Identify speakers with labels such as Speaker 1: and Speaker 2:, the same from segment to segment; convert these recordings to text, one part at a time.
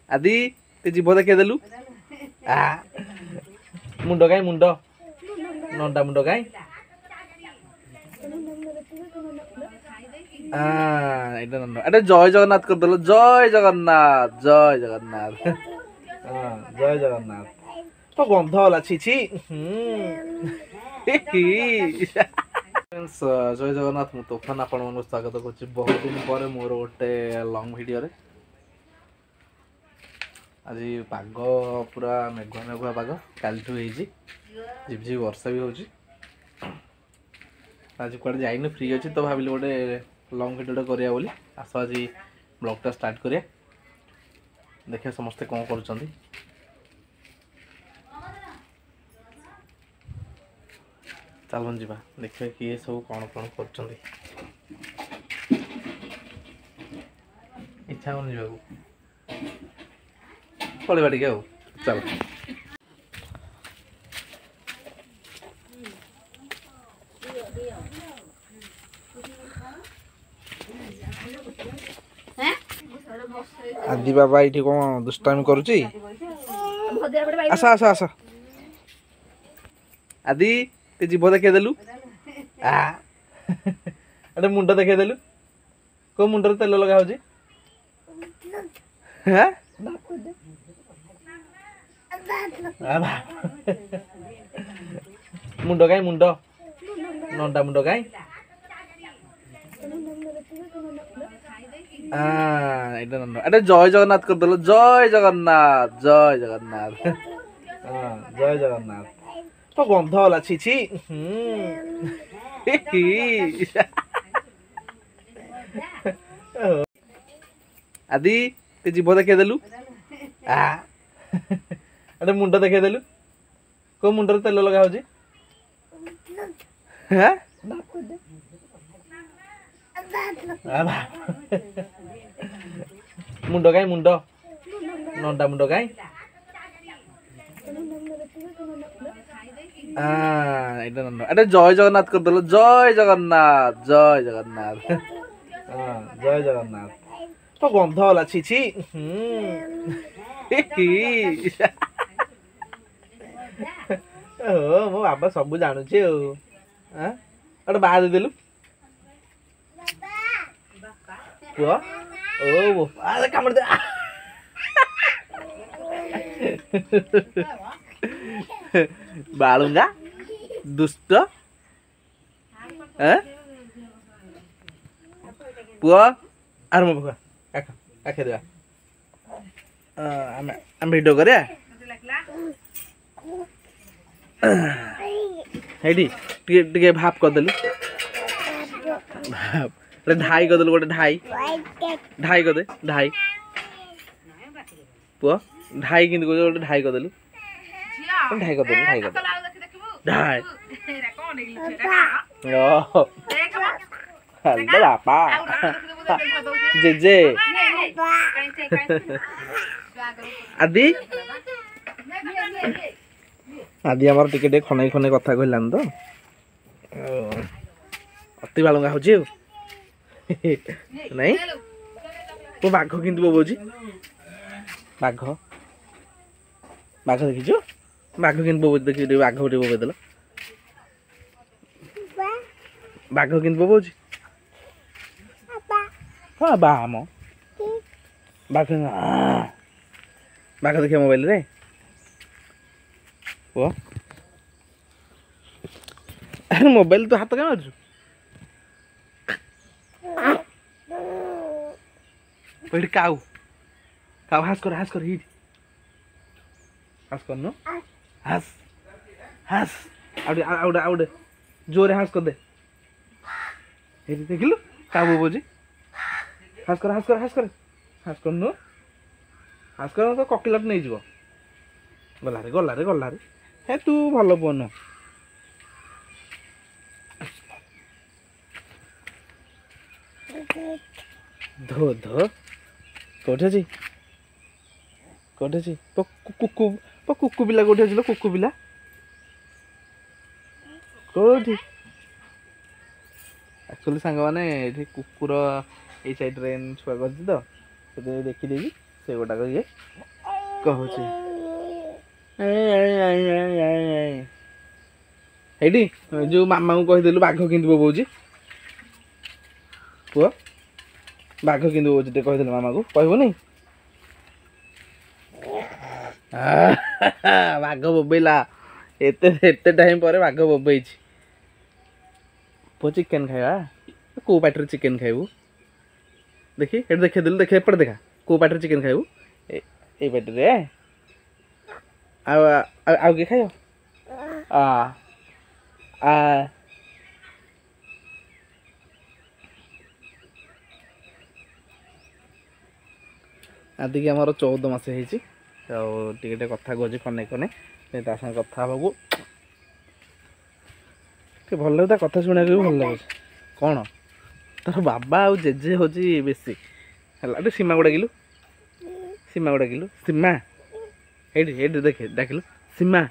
Speaker 1: आदि ते जीभ देखदेलु मुंड कहीं मुंड नंडा मुंड कहीं अरे जय जगन्नाथ करदेल जय जगन्नाथ जय जगन्नाथ जय जगन्नाथ तो गंध होला छी छी जय जगन्नाथ मु तोफान आपण मन स्वागत कर बहुत दिन पर मोर गोटे लंग वीडियो रे आज पाग पूरा मेघुआ मेघुआ पाग काल झिपझिप वर्षा भी होची आज कड़े जाइन फ्री अच्छी तो भाविली गोटे लंग वीडियो करिया बोली आस आज ब्लॉगटा स्टार्ट करिया देखिए समस्ते कौन करुँच चलन जा देखिए किए सब कौन कौन कर इच्छा होनी जाऊ पलैबा टे चल आदि बाबा ये कौन दुष्टामी करुची आस आस आस आदि ते जीभ देखदेलु अरे मुंड देखदेलु को मुंडर तेल लगा होची मुंड कहीं मुंड नंडा मुंड कहीं अरे जय जगन्नाथ करदेल जय जगन्नाथ जय जगन्नाथ जय जगन्नाथ तो गंध होला छी छी आदि ते जीभ देखदेलु अरे मुंड देखदेलु को मुंडर तेल लगा होची मुंड कहीं मुंड नंडा मुंड कहीं अरे जय जगन्नाथ करदेल जय जगन्नाथ जय जगन्नाथ जय जगन्नाथ तो गंध होला छी छी मो बाबा सब जानुचे अरे बाहर देदेलु पुआ ओ अरे कामड़ दे बालूंगा दुष्ट पुआ आर मो भगा आखे देवा आम वीडियो करिया टे भाप करदेलु भाप ढाई करदेलु गोटे ढाई ढाई करदे ढाई पुआ ढाई कि गोटे ढाई करदेलु ढाई करदेलु ढाई कर ढाई हेलो बापा जेजे आदि आदि आमर टिके खनै खनै कथा कहलान तो अति बालुंगा होची नहीं तो बाघ किंतु बोबोची बाघ बाघ देखिछु बाघ किंतु बोबोची देखि बाघ उठे बोबे देला बाघ किंतु बोबोची हाँ बाम बाघ बाघ देखिए मोबाइल रे वो अरे मोबाइल तो हाथ क्या मारु पहले काऊ काऊ हास कर हिट हास कर नो हास हास आउडे आउडे आउडे जोरे हास कर दे हे देखिलु काऊ बोबोजी हास कर हास कर हास कर हास कर नो हास कर तो ककिलट नहीं जीवो गला रे हे तू भलो पन धो धो कोठे छी कुकु पिला कोठे छी लो कुकु पिला कोठी एक्चुअली सांग माने एठी कुकुर ए साइड रे छुआ करछि तो से देखि देबी से गोटा ये कहूँ एटी जो मामा को कहीदेलु बाघ कि बोबौची पुआ बाघ कि बोबौची ते कहीदेलु मामा को कहबो बाघ बोबेला एते टाइम पर बाघ बोबई पो चिकेन खाइबा को पाटर चिकेन खाइबू देखी एट देखे दिल देखे एपट देखा को पाटर चिकेन खाइबू ए पाटरे आउ के खाइयो आदि की आमर 14 मास होती कथा गोजी कने कने कथा हबू भल लगे कथा शुणा भी भल लगे कौन तर बाबा आ जेजे हूँ बेसी है सीमा को डाकिलु सीमा को डाकिलु सीमा ये देखे डाकिलु सीमा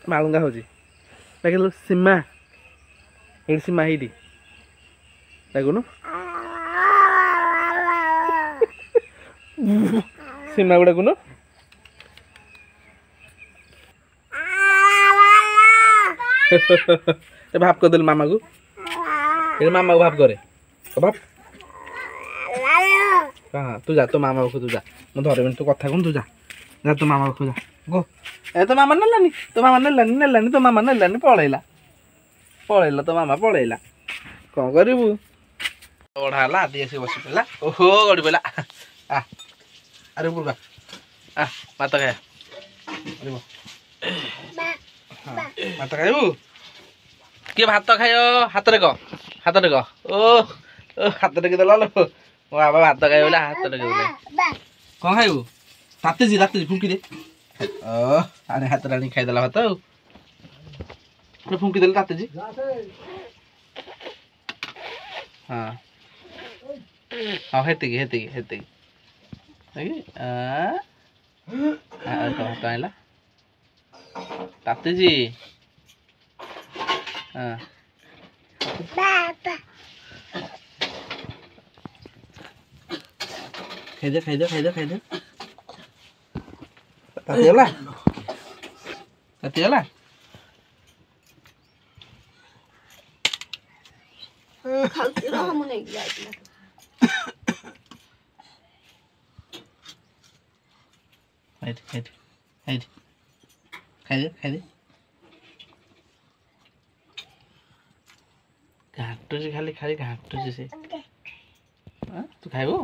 Speaker 1: बालुंगा हूँ डाकिलु सीमा ये सीमा ये डाकुनु सीमा को डाकुनु भाप कर दिल मामा को मामा को भाप करे भाप कहाँ तू जा तो मामा को तू जा मैं धरबी तू कथा कौन तू जा जा तो मामा को जा गो ए तो मामा नेलानी तो मामा नेलानी तो मामा नेलानी पलैला पलैला तो मामा पलैला कौन करू बढ़ा है आदि आस बस पड़ा ओहो गड़ी पड़ा अरे बुर्गा भात खाया भात खाइबू किए भात खाइयो हाथ रे कह ओ हाथ टेक देला लो मो बाबा भात खाइयो बोले हाथ टेक देले कौन खाइबू ताते जी फुंकी दे अरे हाथ रानी खाई देला भात फुंकी देले ताते जी हाँ हाँ हेती भात आइला ताते जी हाँ खाई दे ताती गला खाई दे घाटुची खाली खाली घाटुची से तू खाइबू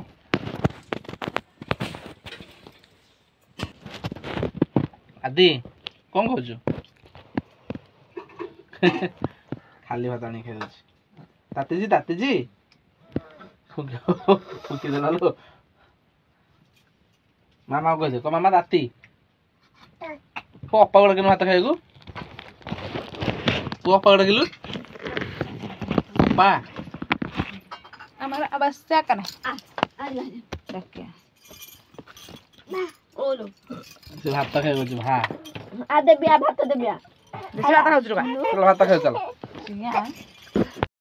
Speaker 1: आदि कौन खाऊ खाली भात आनी खाई दे ताती जी फुकी देला लो मामा को कह मामा ताती अपा को डाकिलु भात खाइबू तू अपा को डाकिलु पा
Speaker 2: हमारा आवश्यक नहीं ओलो
Speaker 1: से भात खाइबू जी भा
Speaker 2: आ देबिया भात देबिया
Speaker 1: चल भात खाइबू चल
Speaker 2: सिंगा